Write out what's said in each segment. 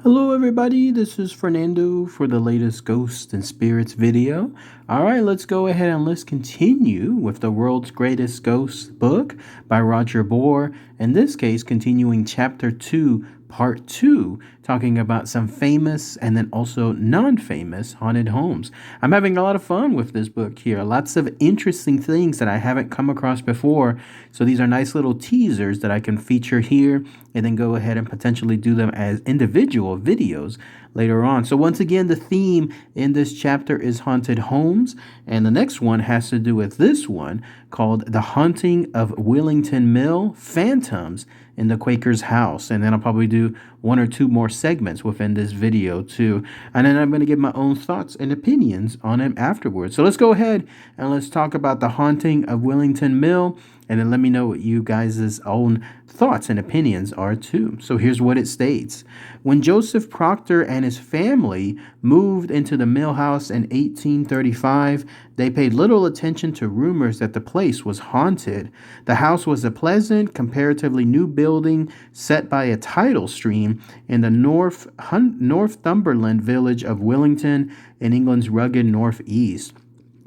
Hello everybody, this is Fernando for the latest Ghosts and Spirits video. Alright, let's go ahead and let's continue with the world's greatest ghost book by Roger Bohr. In this case, continuing chapter 2, part 2, talking about some famous and then also non-famous haunted homes. I'm having a lot of fun with this book here. Lots of interesting things that I haven't come across before. So these are nice little teasers that I can feature here and then go ahead and potentially do them as individual videos later on. So once again, the theme in this chapter is haunted homes, and the next one has to do with this one called The Haunting of Willington Mill, Phantoms in the Quaker's House. And then I'll probably do one or two more segments within this video too. And then I'm going to give my own thoughts and opinions on it afterwards. So let's go ahead and let's talk about The Haunting of Willington Mill, and then let me know what you guys' own thoughts and opinions are too. So here's what it states. When Joseph Proctor and his family moved into the mill house in 1835, they paid little attention to rumors that the place was haunted. The house was a pleasant, comparatively new building set by a tidal stream in the Northumberland village of Willington in England's rugged northeast.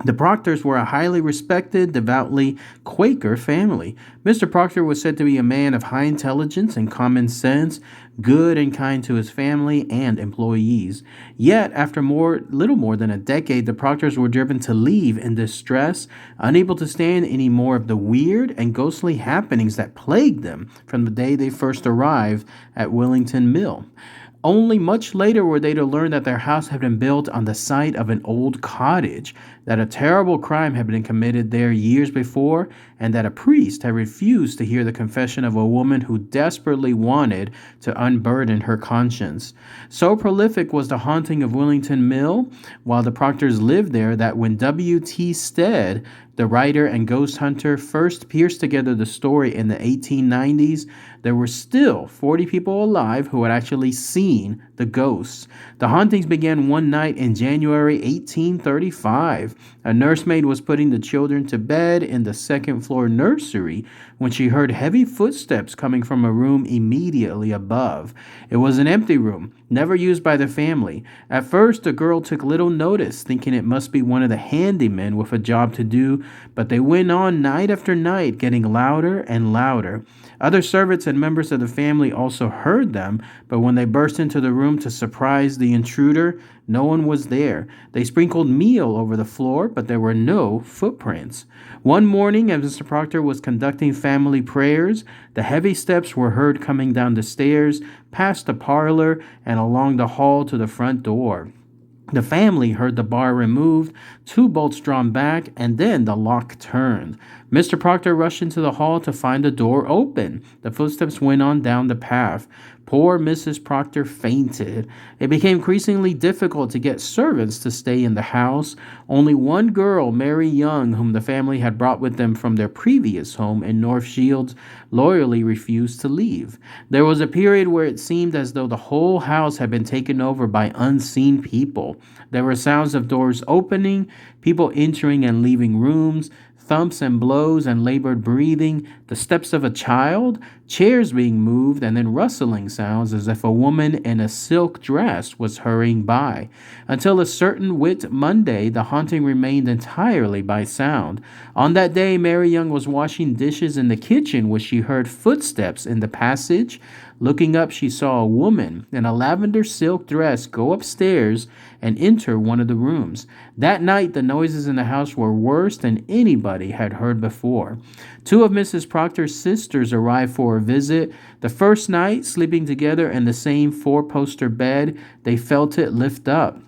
The Proctors were a highly respected, devoutly Quaker family. Mr. Proctor was said to be a man of high intelligence and common sense, good and kind to his family and employees. Yet, after little more than a decade, the Proctors were driven to leave in distress, unable to stand any more of the weird and ghostly happenings that plagued them from the day they first arrived at Willington Mill. Only much later were they to learn that their house had been built on the site of an old cottage, that a terrible crime had been committed there years before, and that a priest had refused to hear the confession of a woman who desperately wanted to unburden her conscience. So prolific was the haunting of Willington Mill while the Proctors lived there that when W.T. Stead, the writer and ghost hunter, first pieced together the story in the 1890s, there were still 40 people alive who had actually seen the ghosts. The hauntings began one night in January 1835. A nursemaid was putting the children to bed in the second-floor nursery when she heard heavy footsteps coming from a room immediately above. It was an empty room, never used by the family. At first, the girl took little notice, thinking it must be one of the handymen with a job to do, but they went on night after night, getting louder and louder. Other servants and members of the family also heard them, but when they burst into the room to surprise the intruder, no one was there. They sprinkled meal over the floor, but there were no footprints. One morning, as Mr. Proctor was conducting family prayers, the heavy steps were heard coming down the stairs, past the parlor, and along the hall to the front door. The family heard the bar removed, 2 bolts drawn back, and then the lock turned. Mr. Proctor rushed into the hall to find the door open. The footsteps went on down the path. Poor Mrs. Proctor fainted. It became increasingly difficult to get servants to stay in the house. Only one girl, Mary Young, whom the family had brought with them from their previous home in North Shields, loyally refused to leave. There was a period where it seemed as though the whole house had been taken over by unseen people. There were sounds of doors opening, people entering and leaving rooms, thumps and blows and labored breathing, the steps of a child, chairs being moved, and then rustling sounds as if a woman in a silk dress was hurrying by. Until a certain Whit Monday, the haunting remained entirely by sound. On that day, Mary Young was washing dishes in the kitchen when she heard footsteps in the passage. Looking up, she saw a woman in a lavender silk dress go upstairs and enter one of the rooms. That night, the noises in the house were worse than anybody had heard before. 2 of Mrs. Proctor's sisters arrived for a visit. The first night, sleeping together in the same 4-poster bed, they felt it lift up.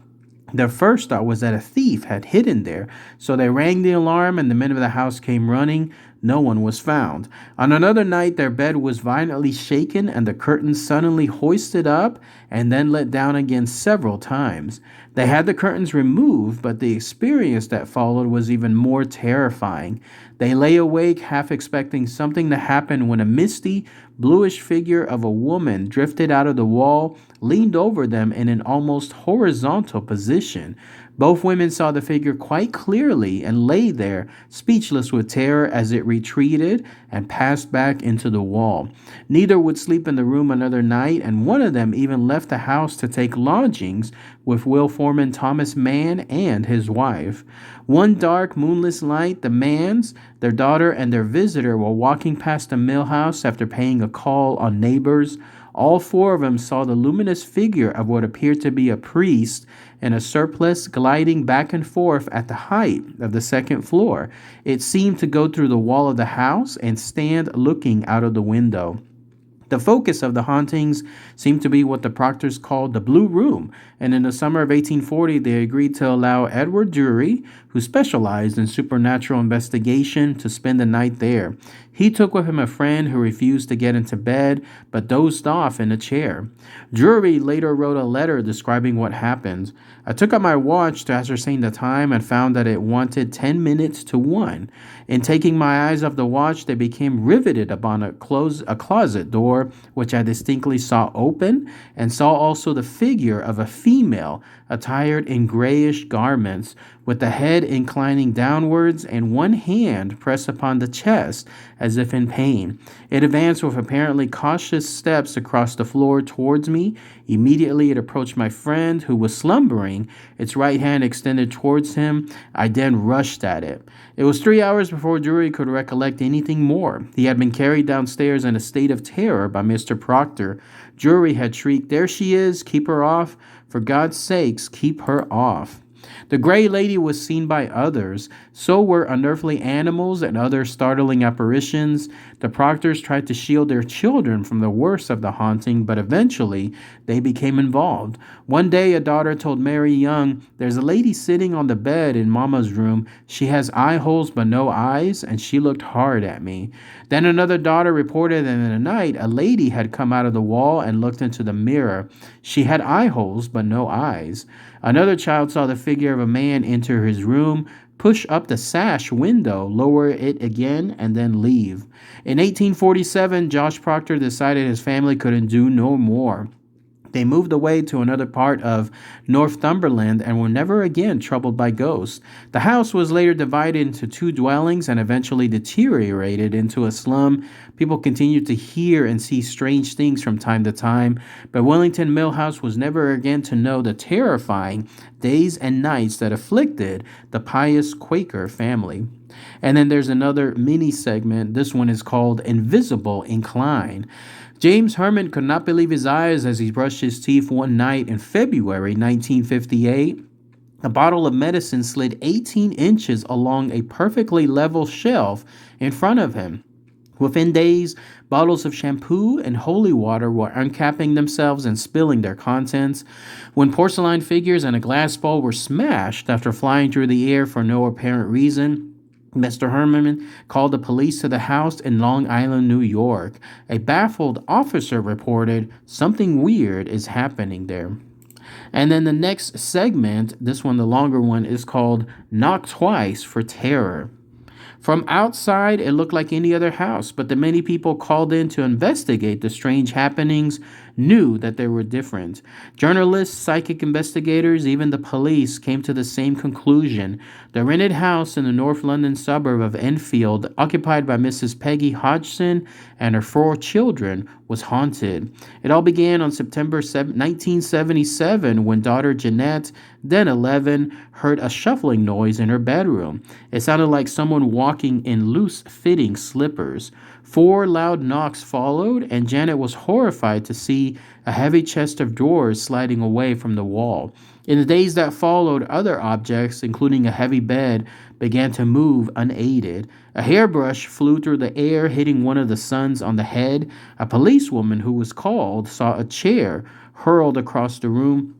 Their first thought was that a thief had hidden there, so they rang the alarm and the men of the house came running. No one was found. On another night, their bed was violently shaken and the curtains suddenly hoisted up and then let down again several times. They had the curtains removed, but the experience that followed was even more terrifying. They lay awake, half expecting something to happen when a misty, bluish figure of a woman drifted out of the wall, leaned over them in an almost horizontal position. Both women saw the figure quite clearly and lay there, speechless with terror as it retreated and passed back into the wall. Neither would sleep in the room another night, and one of them even left the house to take lodgings with Will Foreman Thomas Mann and his wife. One dark, moonless night, the Manns, their daughter, and their visitor were walking past the mill house after paying a call on neighbors. All four of them saw the luminous figure of what appeared to be a priest in a surplice gliding back and forth at the height of the second floor. It seemed to go through the wall of the house and stand looking out of the window. The focus of the hauntings seemed to be what the Proctors called the Blue Room, and in the summer of 1840 they agreed to allow Edward Drury, who specialized in supernatural investigation, to spend the night there. He took with him a friend who refused to get into bed, but dozed off in a chair. Drury later wrote a letter describing what happened. I took out my watch to ascertain the time and found that it wanted 10 minutes to 1. In taking my eyes off the watch, they became riveted upon a closet door, which I distinctly saw open, and saw also the figure of a female attired in grayish garments, with the head inclining downwards and one hand pressed upon the chest as if in pain. It advanced with apparently cautious steps across the floor towards me. Immediately it approached my friend, who was slumbering, its right hand extended towards him. I then rushed at it. It was 3 hours before Drury could recollect anything more. He had been carried downstairs in a state of terror by Mr. Proctor. Drury had shrieked, "There she is! Keep her off! For God's sakes, keep her off!" The Gray Lady was seen by others. So were unearthly animals and other startling apparitions. The Proctors tried to shield their children from the worst of the haunting, but eventually they became involved. One day a daughter told Mary Young, "There's a lady sitting on the bed in Mama's room. She has eye holes but no eyes, and she looked hard at me." Then another daughter reported that in the night a lady had come out of the wall and looked into the mirror. She had eye holes but no eyes. Another child saw the figure of a man enter his room, push up the sash window, lower it again, and then leave. In 1847, Josh Proctor decided his family couldn't do no more. They moved away to another part of Northumberland and were never again troubled by ghosts. The house was later divided into 2 dwellings and eventually deteriorated into a slum. People continued to hear and see strange things from time to time, but Wellington Mill House was never again to know the terrifying days and nights that afflicted the pious Quaker family. And then there's another mini segment. This one is called Invisible Incline. James Herman could not believe his eyes as he brushed his teeth one night in February 1958. A bottle of medicine slid 18 inches along a perfectly level shelf in front of him. Within days, bottles of shampoo and holy water were uncapping themselves and spilling their contents. When porcelain figures and a glass bowl were smashed after flying through the air for no apparent reason, Mr. Herman called the police to the house in Long Island, New York. A baffled officer reported, "Something weird is happening there." And then the next segment, this one, the longer one, is called Knock Twice for Terror. From outside, it looked like any other house, but the many people called in to investigate the strange happenings knew that they were different. Journalists, psychic investigators, even the police came to the same conclusion. The rented house in the North London suburb of Enfield, occupied by Mrs. Peggy Hodgson and her 4 children, was haunted. It all began on September 1977 when daughter Jeanette, then 11, heard a shuffling noise in her bedroom. It sounded like someone walking in loose-fitting slippers. 4 loud knocks followed, and Janet was horrified to see a heavy chest of drawers sliding away from the wall. In the days that followed, other objects, including a heavy bed, began to move unaided. A hairbrush flew through the air, hitting one of the sons on the head. A policewoman who was called saw a chair hurled across the room.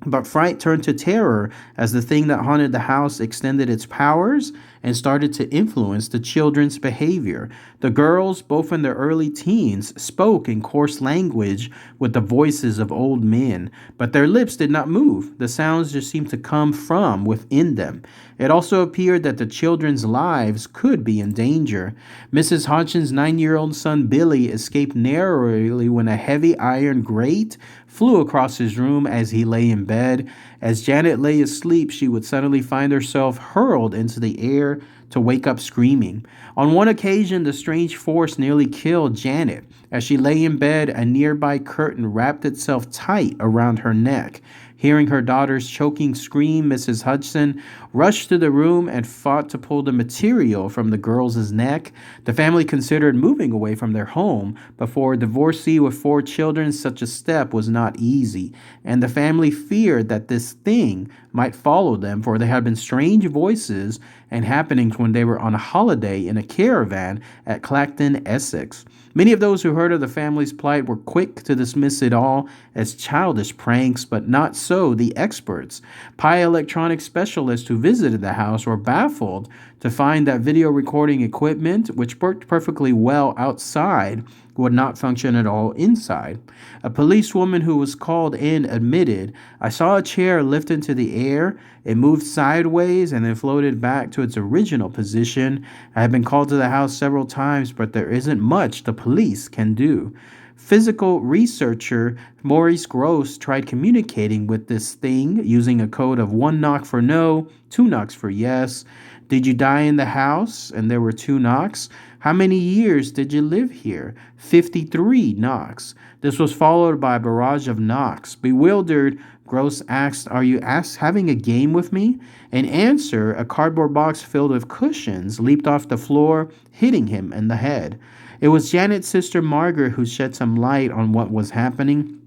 But fright turned to terror as the thing that haunted the house extended its powers and started to influence the children's behavior. The girls, both in their early teens, spoke in coarse language with the voices of old men, but their lips did not move. The sounds just seemed to come from within them. It also appeared that the children's lives could be in danger. Mrs. Hodgson's 9-year-old son Billy escaped narrowly when a heavy iron grate flew across his room as he lay in bed. As Janet lay asleep, she would suddenly find herself hurled into the air to wake up screaming. On one occasion, the strange force nearly killed Janet. As she lay in bed, a nearby curtain wrapped itself tight around her neck. Hearing her daughter's choking scream, Mrs. Hudson rushed to the room and fought to pull the material from the girl's neck. The family considered moving away from their home, but for a divorcee with 4 children, such a step was not easy, and the family feared that this thing might follow them, for there had been strange voices and happenings when they were on a holiday in a caravan at Clacton, Essex. Many of those who heard of the family's plight were quick to dismiss it all as childish pranks, but not so the experts. Pi electronics specialists who visited the house were baffled to find that video recording equipment, which worked perfectly well outside, would not function at all inside. A policewoman who was called in admitted, "I saw a chair lift into the air. It moved sideways and then floated back to its original position. I have been called to the house several times, but there isn't much the police can do." Physical researcher Maurice Grosse tried communicating with this thing using a code of 1 knock for no, 2 knocks for yes. "Did you die in the house?" And there were 2 knocks. "How many years did you live here?" 53 knocks. This was followed by a barrage of knocks. Bewildered, Grosse asked, "Are you having a game with me?" In answer, a cardboard box filled with cushions leaped off the floor, hitting him in the head. It was Janet's sister Margaret who shed some light on what was happening.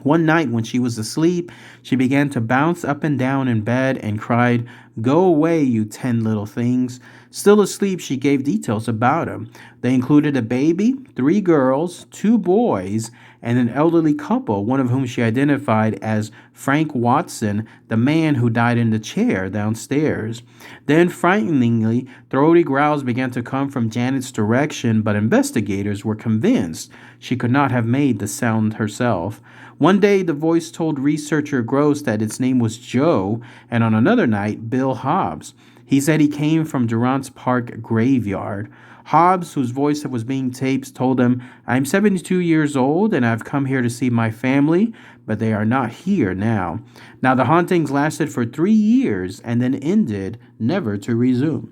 One night when she was asleep, she began to bounce up and down in bed and cried, "Go away, you 10 little things." Still asleep, she gave details about him. They included a baby, 3 girls, 2 boys, and an elderly couple, one of whom she identified as Frank Watson, the man who died in the chair downstairs. Then, frighteningly, throaty growls began to come from Janet's direction, but investigators were convinced she could not have made the sound herself. One day, the voice told researcher Grosse that its name was Joe, and on another night, Bill Hobbs. He said he came from Durrance Park graveyard. Hobbs, whose voice was being taped, told him, "I'm 72 years old and I've come here to see my family, but they are not here now." Now, the hauntings lasted for 3 years and then ended, never to resume.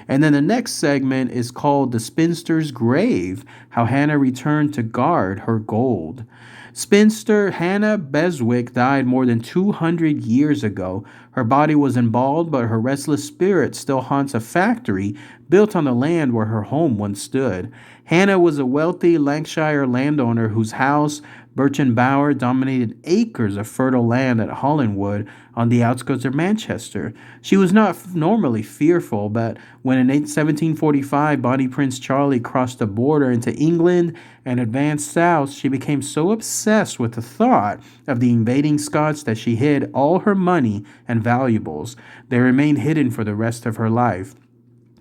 And then the next segment is called The Spinster's Grave, How Hannah Returned to Guard Her Gold. Spinster Hannah Beswick died more than 200 years ago. Her body was embalmed, but her restless spirit still haunts a factory built on the land where her home once stood. Hannah was a wealthy Lancashire landowner whose house, Birchen Bower, dominated acres of fertile land at Hollingwood on the outskirts of Manchester. She was not normally fearful, but when in 1745 Bonnie Prince Charlie crossed the border into England and advanced south, she became so obsessed with the thought of the invading Scots that she hid all her money and valuables. They remained hidden for the rest of her life.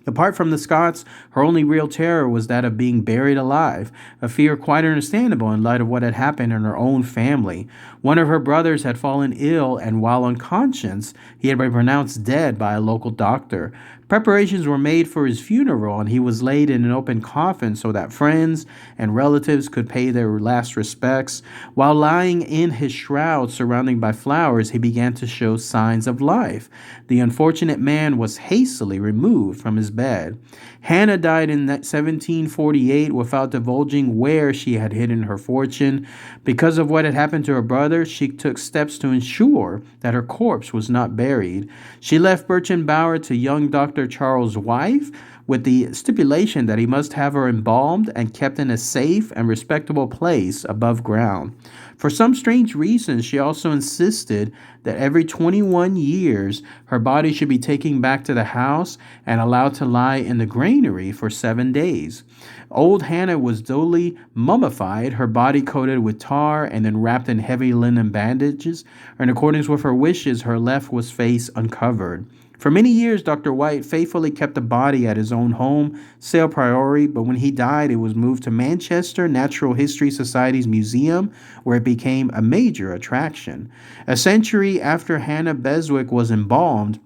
Apart from the Scots, her only real terror was that of being buried alive, a fear quite understandable in light of what had happened in her own family. One of her brothers had fallen ill, and while unconscious, he had been pronounced dead by a local doctor. Preparations were made for his funeral, and he was laid in an open coffin so that friends and relatives could pay their last respects. While lying in his shroud surrounded by flowers, he began to show signs of life. The unfortunate man was hastily removed from his bed. Hannah died in 1748 without divulging where she had hidden her fortune. Because of what had happened to her brother, she took steps to ensure that her corpse was not buried. She left Birchen Bower to young Dr. Charles' wife with the stipulation that he must have her embalmed and kept in a safe and respectable place above ground. For some strange reason, she also insisted that every 21 years her body should be taken back to the house and allowed to lie in the granary for 7 days. Old Hannah was duly mummified, her body coated with tar and then wrapped in heavy linen bandages. In accordance with her wishes, her left was face uncovered. For many years, Dr. White faithfully kept the body at his own home, Sale Priory, but when he died, it was moved to Manchester Natural History Society's museum, where it became a major attraction. A century after Hannah Beswick was embalmed,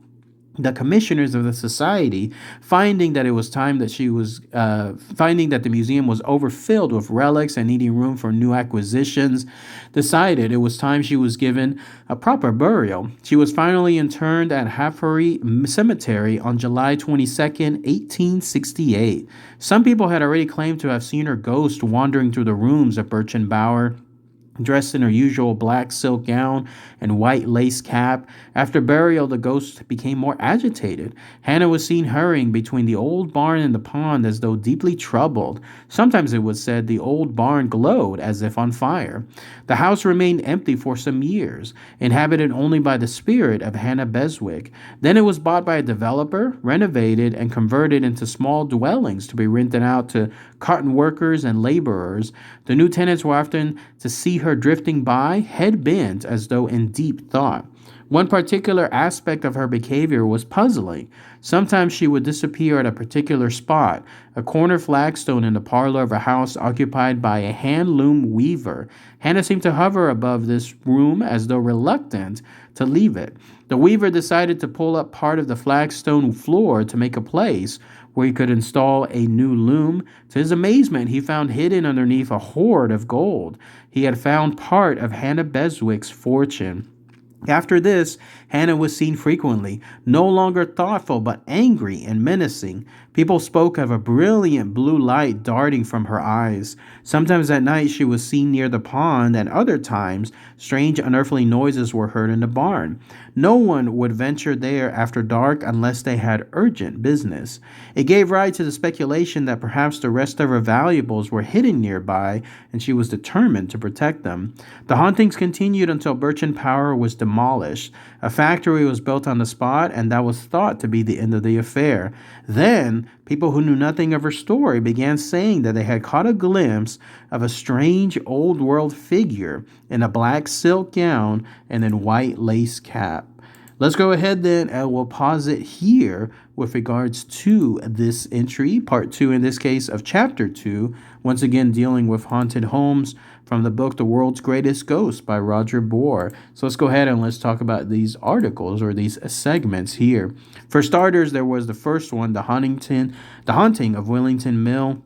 The commissioners of the society, finding that it was time that finding that the museum was overfilled with relics and needing room for new acquisitions, decided it was time she was given a proper burial. She was finally interred at Haffrey Cemetery on July 22nd, 1868. Some people had already claimed to have seen her ghost wandering through the rooms of Birchen Bower, dressed in her usual black silk gown and white lace cap. After burial, the ghost became more agitated. Hannah was seen hurrying between the old barn and the pond as though deeply troubled. Sometimes it was said the old barn glowed as if on fire. The house remained empty for some years, inhabited only by the spirit of Hannah Beswick. Then it was bought by a developer, renovated, and converted into small dwellings to be rented out to cotton workers and laborers. The new tenants were often to see her drifting by, head bent as though in deep thought. One particular aspect of her behavior was puzzling. Sometimes she would disappear at a particular spot, a corner flagstone in the parlor of a house occupied by a hand loom weaver. Hannah seemed to hover above this room as though reluctant to leave it. The weaver decided to pull up part of the flagstone floor to make a place where he could install a new loom. To his amazement, he found hidden underneath a hoard of gold. He had found part of Hannah Beswick's fortune. After this, Hannah was seen frequently, no longer thoughtful but angry and menacing. People spoke of a brilliant blue light darting from her eyes. Sometimes at night she was seen near the pond, and other times strange unearthly noises were heard in the barn. No one would venture there after dark unless they had urgent business. It gave rise to the speculation that perhaps the rest of her valuables were hidden nearby, and she was determined to protect them. The hauntings continued until Birchen Bower was demolished. A factory was built on the spot, and that was thought to be the end of the affair. Then, people who knew nothing of her story began saying that they had caught a glimpse of a strange old world figure in a black silk gown and in white lace cap. Let's go ahead then and we'll pause it here with regards to this entry, part 2 in this case of chapter 2, once again dealing with haunted homes from the book The World's Greatest Ghost by Roger Bohr. So let's go ahead and let's talk about these articles or these segments here. For starters, there was the first one, The Haunting of Willington Mill,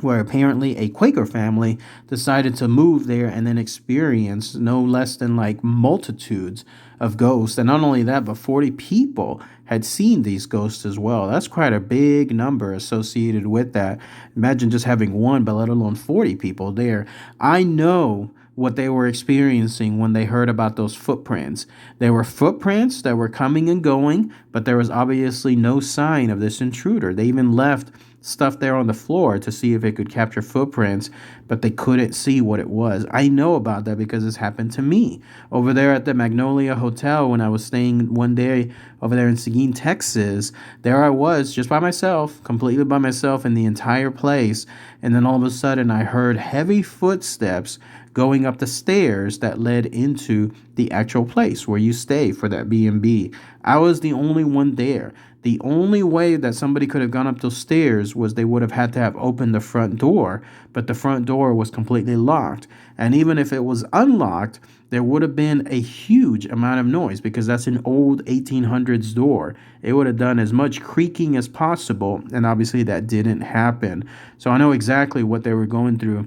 where apparently a Quaker family decided to move there and then experience no less than like multitudes of ghosts. And not only that, but 40 people had seen these ghosts as well. That's quite a big number associated with that. Imagine just having one, but let alone 40 people there. I know what they were experiencing when they heard about those footprints. There were footprints that were coming and going, but there was obviously no sign of this intruder. They even left stuff there on the floor to see if it could capture footprints, but they couldn't see what it was. I know about that because it's happened to me over there at the Magnolia Hotel when I was staying one day over there in Seguin, Texas. There I was just by myself, completely by myself in the entire place, and then all of a sudden I heard heavy footsteps going up the stairs that led into the actual place where you stay for that B&B. I was the only one there. The only way that somebody could have gone up those stairs was they would have had to have opened the front door, but the front door was completely locked. And even if it was unlocked, there would have been a huge amount of noise because that's an old 1800s door. It would have done as much creaking as possible, and obviously that didn't happen. So I know exactly what they were going through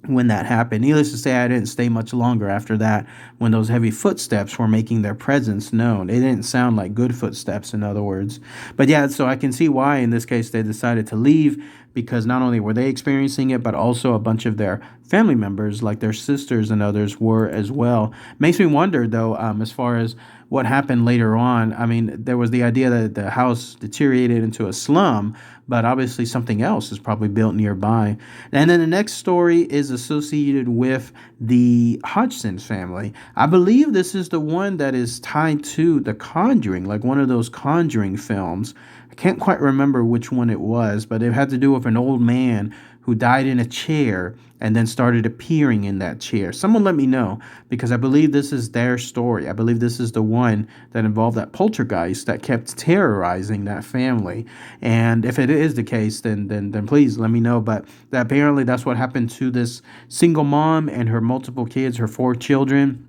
when that happened. Needless to say, I didn't stay much longer after that when those heavy footsteps were making their presence known. It didn't sound like good footsteps, in other words. But yeah, so I can see why in this case they decided to leave, because not only were they experiencing it, but also a bunch of their family members, like their sisters and others, were as well. Makes me wonder, though, as far as what happened later on. I mean, there was the idea that the house deteriorated into a slum, but obviously something else is probably built nearby. And then the next story is associated with the Hodgson family. I believe this is the one that is tied to The Conjuring, like one of those Conjuring films. I can't quite remember which one it was, but it had to do with an old man who died in a chair and then started appearing in that chair. Someone let me know, because I believe this is their story. I believe this is the one that involved that poltergeist that kept terrorizing that family. And if it is the case, then please let me know. But apparently that's what happened to this single mom and her multiple kids, her 4 children.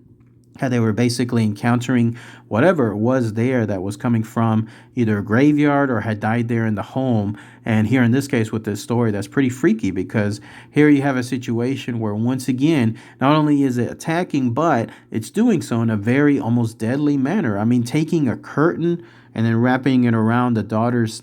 how they were basically encountering whatever it was there that was coming from either a graveyard or had died there in the home. And here in this case with this story, that's pretty freaky, because here you have a situation where once again, not only is it attacking, but it's doing so in a very almost deadly manner. I mean, taking a curtain and then wrapping it around the daughter's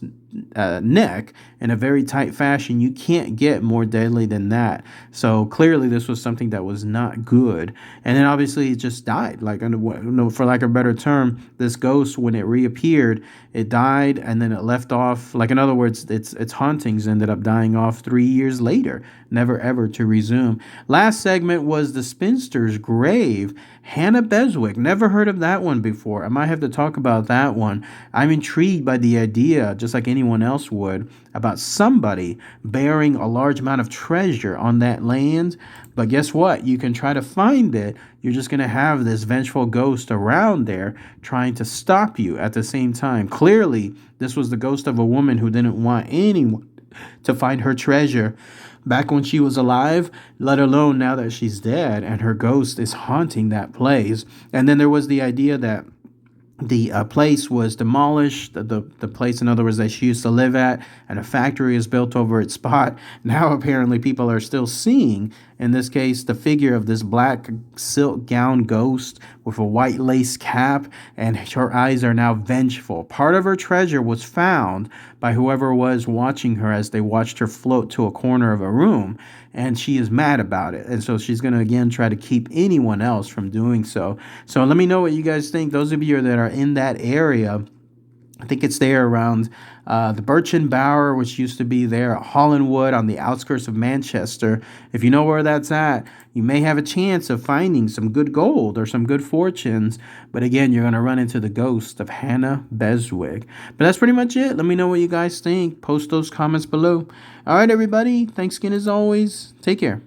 neck in a very tight fashion. You can't get more deadly than that. So clearly this was something that was not good. And then obviously it just died. Like, for lack of a better term, this ghost, when it reappeared, it died and then it left off. Like, in other words, its hauntings ended up dying off 3 years later, never ever to resume. Last segment was the spinster's grave. Hannah Beswick, never heard of that one before. I might have to talk about that one. I'm intrigued by the idea, just like anyone else would, about somebody bearing a large amount of treasure on that land. But guess what? You can try to find it. You're just going to have this vengeful ghost around there trying to stop you at the same time. Clearly, this was the ghost of a woman who didn't want anyone to find her treasure back when she was alive, let alone now that she's dead and her ghost is haunting that place. And then there was the idea that the place was demolished, the place, in other words, that she used to live at, and a factory is built over its spot. Now apparently people are still seeing, in this case, the figure of this black silk gown ghost with a white lace cap, and her eyes are now vengeful. Part of her treasure was found by whoever was watching her as they watched her float to a corner of a room, and she is mad about it. And so she's going to again try to keep anyone else from doing so. So let me know what you guys think. Those of you that are in that area, I think it's there around the Birchen Bower, which used to be there at Hollinwood on the outskirts of Manchester. If you know where that's at, you may have a chance of finding some good gold or some good fortunes. But again, you're going to run into the ghost of Hannah Beswick. But that's pretty much it. Let me know what you guys think. Post those comments below. All right, everybody. Thanks again as always. Take care.